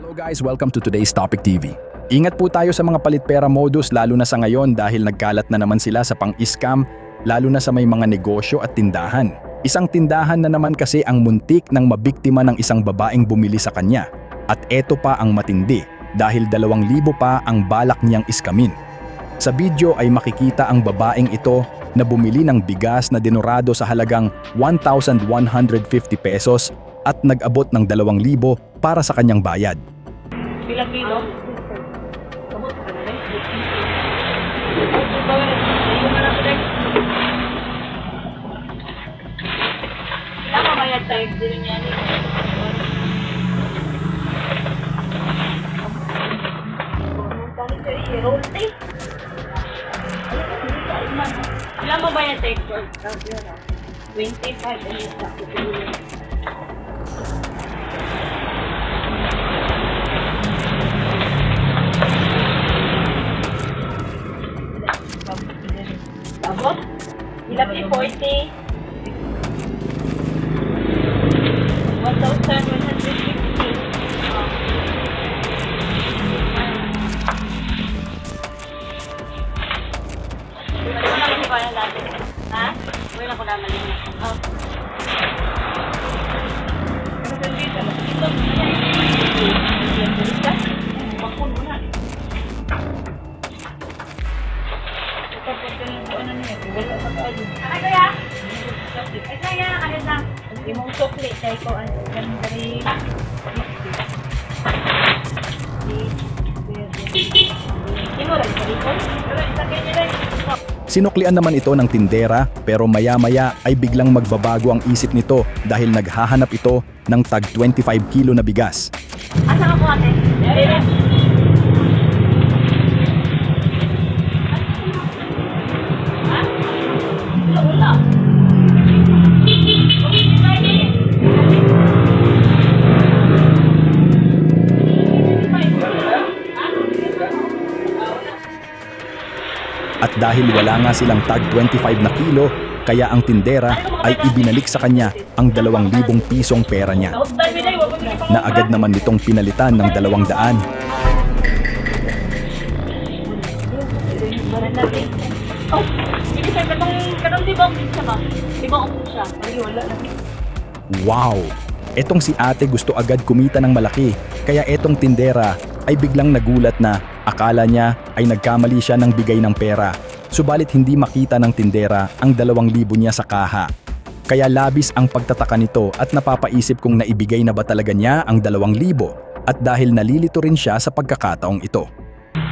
Hello guys, welcome to today's Topic TV. Ingat po tayo sa mga palit pera modus lalo na sa ngayon dahil nagkalat na naman sila sa pang-scam lalo na sa may mga negosyo at tindahan. Isang tindahan na naman kasi ang muntik ng mabiktima ng isang babaeng bumili sa kanya. At eto pa ang matindi dahil 2,000 pa ang balak niyang iskamin. Sa video ay makikita ang babaeng ito na bumili ng bigas na dinurado sa halagang 1,150 pesos at nag-abot ng 2,000 para sa kanyang bayad. Bilang kilo? Sabot ka na rin. Ilang mamayad tayo din yan eh. Ilang mabayad tayo? 25 and it's not Abot? Ilang 40? 1,150. Wala ko naman iba na natin. Ha? Wala ko naman yun. Ano ba dito? Bakun mo na. Ay, kaya? Ay, kaya, ano lang? Imong chocolate, kaya ko, ano, ganun dari. Imo lang, sarikon? Sakay nila. Sinuklian naman ito ng tindera pero maya-maya ay biglang magbabago ang isip nito dahil naghahanap ito ng tag 25 kilo na bigas. Asa ka po ate? Wala. At dahil wala nga silang tag 25 na kilo, kaya ang tindera ay ibinalik sa kanya ang 2,000 pisong pera niya, na agad naman nitong pinalitan ng 200. Oh, sige sir, katong di ba siya ba? Di ba ako siya? Ay, wala na. Wow! Etong si ate gusto agad kumita ng malaki, kaya etong tindera ay biglang nagulat na akala niya ay nagkamali siya ng bigay ng pera. Subalit hindi makita ng tindera ang 2,000 niya sa kaha. Kaya labis ang pagtataka nito at napapaisip kung naibigay na ba talaga niya ang 2,000 at dahil nalilito rin siya sa pagkakataong ito.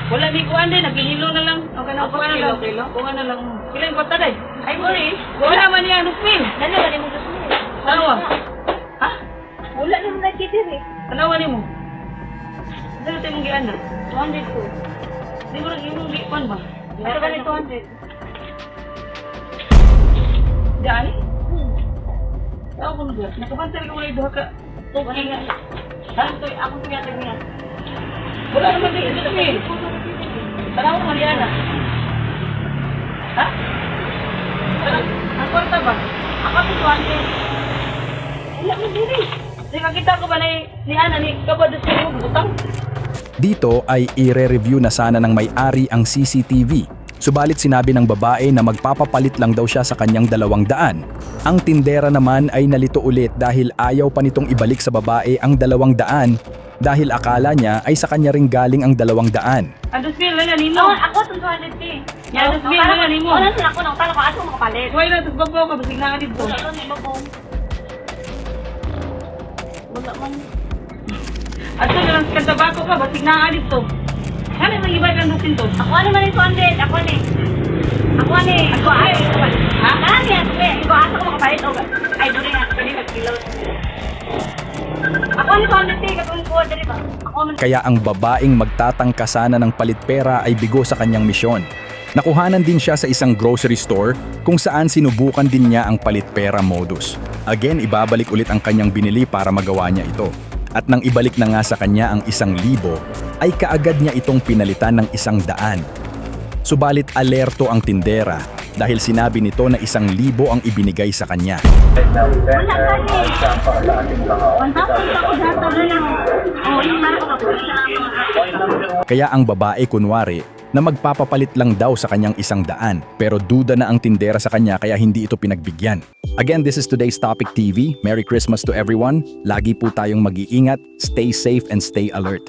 Wala di kuan din, naghihilo na lang. Okay na, kuha na lang. Kuha na lang. Kailan ko taday? Ay, sorry. Wala man yan, Nupin. Dalawa ni mo gusto mo. Dalawa? Ha? Wala naman nagkitir eh. Dalawa ni mo? Dalawa tayo mong giana? 200 ko. Di mo rin yung gipan ba? Ito ba ni 200? Diyan? Ako kung dyan. Nakabantar ka wala yung duha ka. Tuki nga. Saan ito? Akong pinatag niya. Wala naman din. Ito naman. Tanaw naman yan ah. Ha? Ang kwarta ba? Ako ito 200. Wala mo din eh. Di makita ko ba ni Ana ni kabado sa iyo butang? Dito ay i-re-review na sana ng may-ari ang CCTV. Subalit sinabi ng babae na magpapapalit lang daw siya sa kanyang 200. Ang tindera naman ay nalito ulit dahil ayaw pa nitong ibalik sa babae ang 200 dahil akala niya ay sa kanya ring galing ang 200. Andos mil lang yan mo. Ako itong 200 eh. Andos mil lang yan mo. Wala sila ako nang talo ko ato makapalit. Wala na itong babaw ka. Basig na nga dito. Wala na babaw. Wala man. Ato na lang sa tabako ka. Basig na nga dito. Ano yung iba yung andosin to? Ako ano man yung 200. Ako ano eh. Ako ano eh. Ako ano eh. Ha? Kaya yan. Iko asa ko makapalit. Ay doon nga. Pwede mag-kilo. Ako ano 200 eh. Katong ko. Dari ba? Kaya ang babaeng magtatangka sana ng palit pera ay bigo sa kanyang misyon. Nakuhanan din siya sa isang grocery store kung saan sinubukan din niya ang palit pera modus. Again, ibabalik ulit ang kanyang binili para magawa niya ito. At nang ibalik na nga sa kanya ang 1,000, ay kaagad niya itong pinalitan ng 100. Subalit alerto ang tindera dahil sinabi nito na 1,000 ang ibinigay sa kanya. Kaya ang babae kunwari na magpapapalit lang daw sa kanyang 100 pero duda na ang tindera sa kanya kaya hindi ito pinagbigyan. Again, this is today's Topic TV. Merry Christmas to everyone. Lagi po tayong mag-iingat, stay safe and stay alert.